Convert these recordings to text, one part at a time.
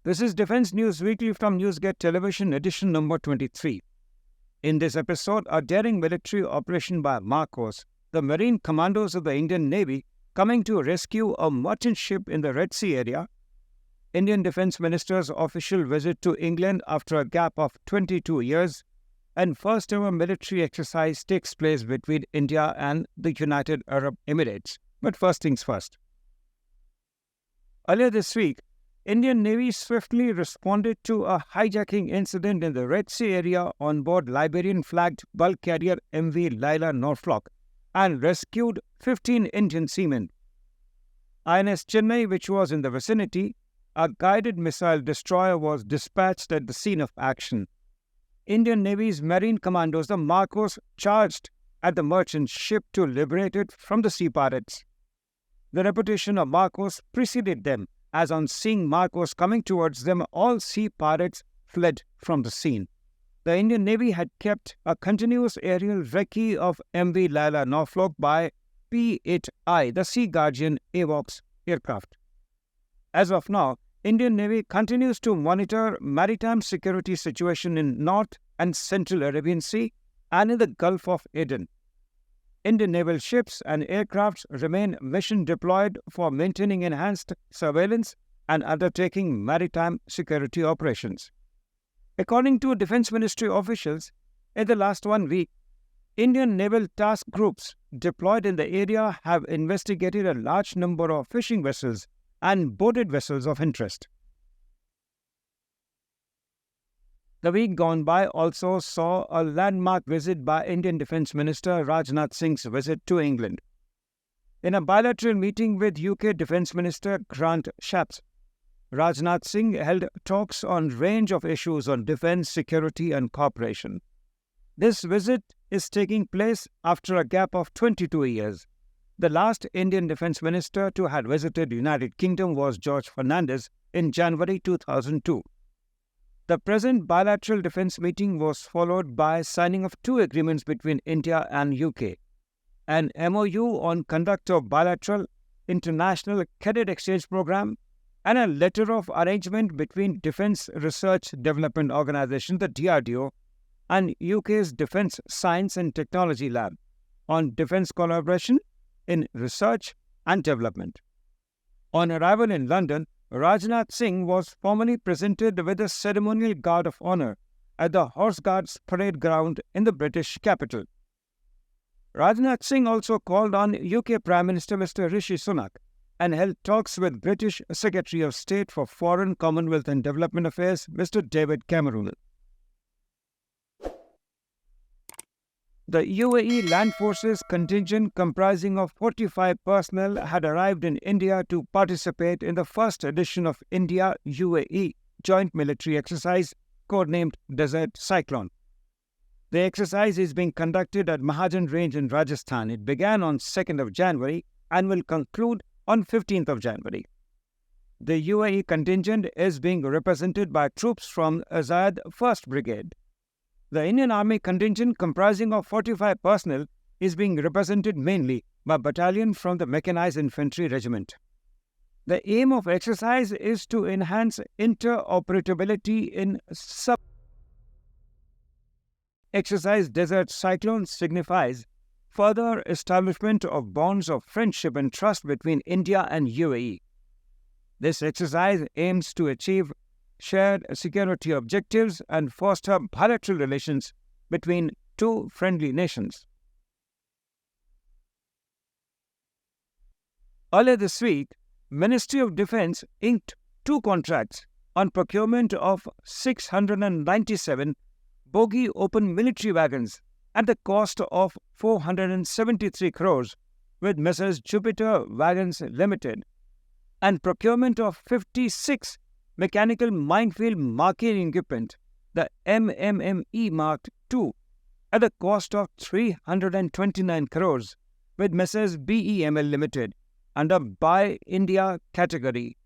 This is Defense News Weekly from NewsGate Television, edition number 23. In this episode, a daring military operation by Marcos, the Marine Commandos of the Indian Navy, coming to rescue a merchant ship in the Red Sea area, Indian Defense Minister's official visit to England after a gap of 22 years, and first ever military exercise takes place between India and the United Arab Emirates. But first things first. Earlier this week, Indian Navy swiftly responded to a hijacking incident in the Red Sea area on board Liberian-flagged bulk carrier MV Laila Norfolk and rescued 15 Indian seamen. INS Chennai, which was in the vicinity, a guided missile destroyer was dispatched at the scene of action. Indian Navy's Marine Commandos, the Marcos, charged at the merchant ship to liberate it from the sea pirates. The reputation of Marcos preceded them, as on seeing Marcos coming towards them, all sea pirates fled from the scene. The Indian Navy had kept a continuous aerial recce of MV Laila Norfolk by P-8I, the Sea Guardian AWACS aircraft. As of now, Indian Navy continues to monitor maritime security situation in North and Central Arabian Sea and in the Gulf of Aden. Indian naval ships and aircrafts remain mission deployed for maintaining enhanced surveillance and undertaking maritime security operations. According to Defense Ministry officials, in the last 1 week, Indian naval task groups deployed in the area have investigated a large number of fishing vessels and boarded vessels of interest. The week gone by also saw a landmark visit by Indian Defence Minister Rajnath Singh's visit to England. In a bilateral meeting with UK Defence Minister Grant Shapps, Rajnath Singh held talks on a range of issues on defence, security and cooperation. This visit is taking place after a gap of 22 years. The last Indian Defence Minister to have visited the United Kingdom was George Fernandes in January 2002. The present bilateral defence meeting was followed by signing of 2 agreements between India and UK, an MOU on conduct of bilateral international cadet exchange programme and a letter of arrangement between Defence Research Development Organisation, the DRDO, and UK's Defence Science and Technology Lab on defence collaboration in research and development. On arrival in London, Rajnath Singh was formally presented with a ceremonial guard of honour at the Horse Guards Parade Ground in the British capital. Rajnath Singh also called on UK Prime Minister Mr. Rishi Sunak and held talks with British Secretary of State for Foreign, Commonwealth and Development Affairs Mr. David Cameron. The UAE Land Forces contingent comprising of 45 personnel had arrived in India to participate in the first edition of India-UAE joint military exercise codenamed Desert Cyclone. The exercise is being conducted at Mahajan Range in Rajasthan. It began on 2nd of January and will conclude on 15th of January. The UAE contingent is being represented by troops from Azad 1st Brigade. The Indian Army contingent comprising of 45 personnel is being represented mainly by a battalion from the Mechanized Infantry Regiment. The aim of exercise is to enhance interoperability in Exercise Desert Cyclone signifies further establishment of bonds of friendship and trust between India and UAE. This exercise aims to achieve shared security objectives and foster bilateral relations between 2 friendly nations. Earlier this week, Ministry of Defence inked 2 contracts on procurement of 697 bogie open military wagons at the cost of 473 crores with Messrs. Jupiter Wagons Limited, and procurement of 56 mechanical minefield marking equipment, the MMME Mark II, at the cost of 329 crores with Messrs. BEML Limited under Buy India category.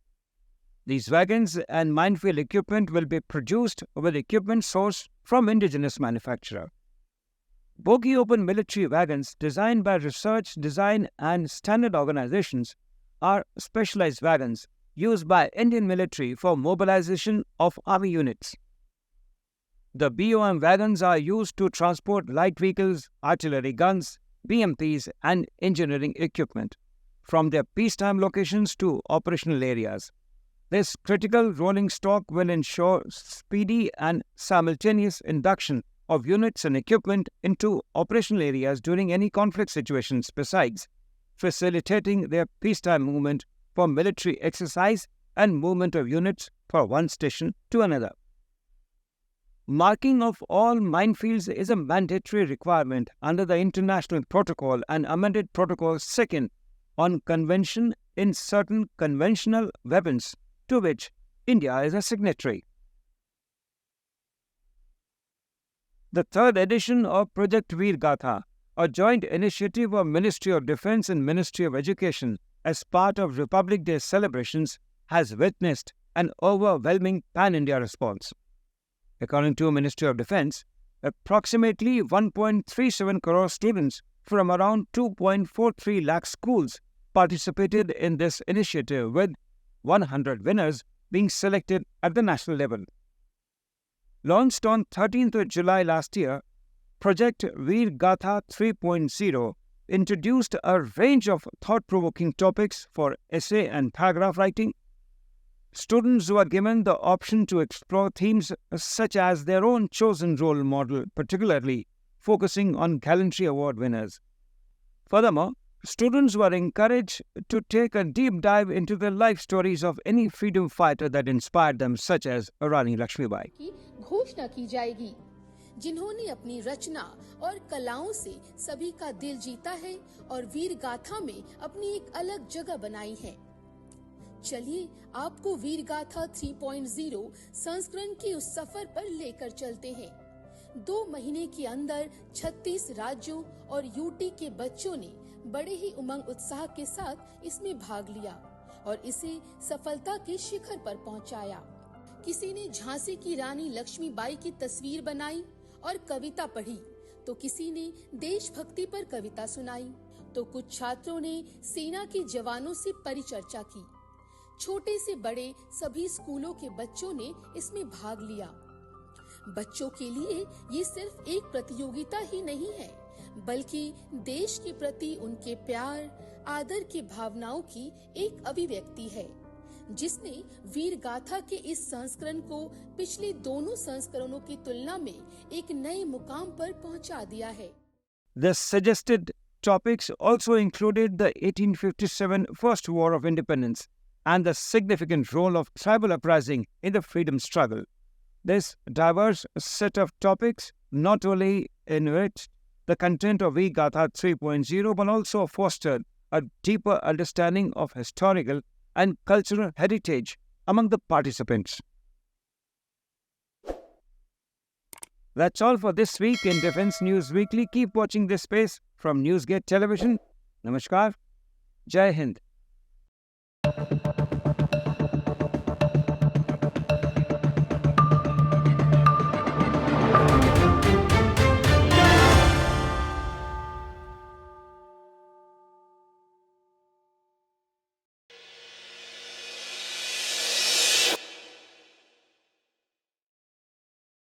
These wagons and minefield equipment will be produced with equipment sourced from indigenous manufacturer. Bogie open military wagons designed by research, design and standard organizations are specialized wagons used by Indian military for mobilization of army units. The BOM wagons are used to transport light vehicles, artillery guns, BMPs, and engineering equipment from their peacetime locations to operational areas. This critical rolling stock will ensure speedy and simultaneous induction of units and equipment into operational areas during any conflict situations, besides facilitating their peacetime movement for military exercise and movement of units from one station to another. Marking of all minefields is a mandatory requirement under the International Protocol and amended Protocol 2nd on Convention in certain conventional weapons, to which India is a signatory. The third edition of Project VirGata, a joint initiative of Ministry of Defence and Ministry of Education as part of Republic Day celebrations, has witnessed an overwhelming pan-India response. According to Ministry of Defence, approximately 1.37 crore students from around 2.43 lakh schools participated in this initiative, with 100 winners being selected at the national level. Launched on 13th of July last year, Project VirGata 3.0 introduced a range of thought-provoking topics for essay and paragraph writing. Students were given the option to explore themes such as their own chosen role model, particularly focusing on gallantry award winners. Furthermore, students were encouraged to take a deep dive into the life stories of any freedom fighter that inspired them, such as Rani Lakshmibai. घोषणा की जाएगी, जिन्होंने अपनी रचना और कलाओं से सभी का दिल जीता है और वीर गाथा में अपनी एक अलग जगह बनाई है। चलिए आपको वीर गाथा 3.0 संस्करण के उस सफर पर लेकर चलते हैं। 2 महीने के अंदर 36 राज्यों और यूटी के बच्चों ने बड़े ही उमंग उत्साह के साथ इसमें भाग लिया और इसे सफलता के शिखर पर पहुंचाया। किसी ने झांसी की रानी लक्ष्मीबाई की तस्वीर बनाई और कविता पढ़ी, तो किसी ने देशभक्ति पर कविता सुनाई, तो कुछ छात्रों ने सेना के जवानों से परिचर्चा की। छोटे से बड़े सभी स्कूलों के बच्चों ने इसमें भाग लिया। बच्चों के लिए ये सिर्फ एक प्रतियोगिता ही नहीं है, बल्कि देश के प्रति उनके प्यार, आदर की भावनाओं की एक अभिव्यक्ति है, जिसने वीर गाथा के इस संस्करण को पिछले दोनों संस्करणों की तुलना में एक नए मुकाम पर पहुंचा दिया है। The suggested topics also included the 1857 First War of Independence and the significant role of tribal uprising in the freedom struggle. This diverse set of topics not only enriched the content of VirGata 3.0 but also fostered a deeper understanding of historical and cultural heritage among the participants. That's all for this week in Defense News Weekly. Keep watching this space from Newsgate Television. Namaskar. Jai Hind.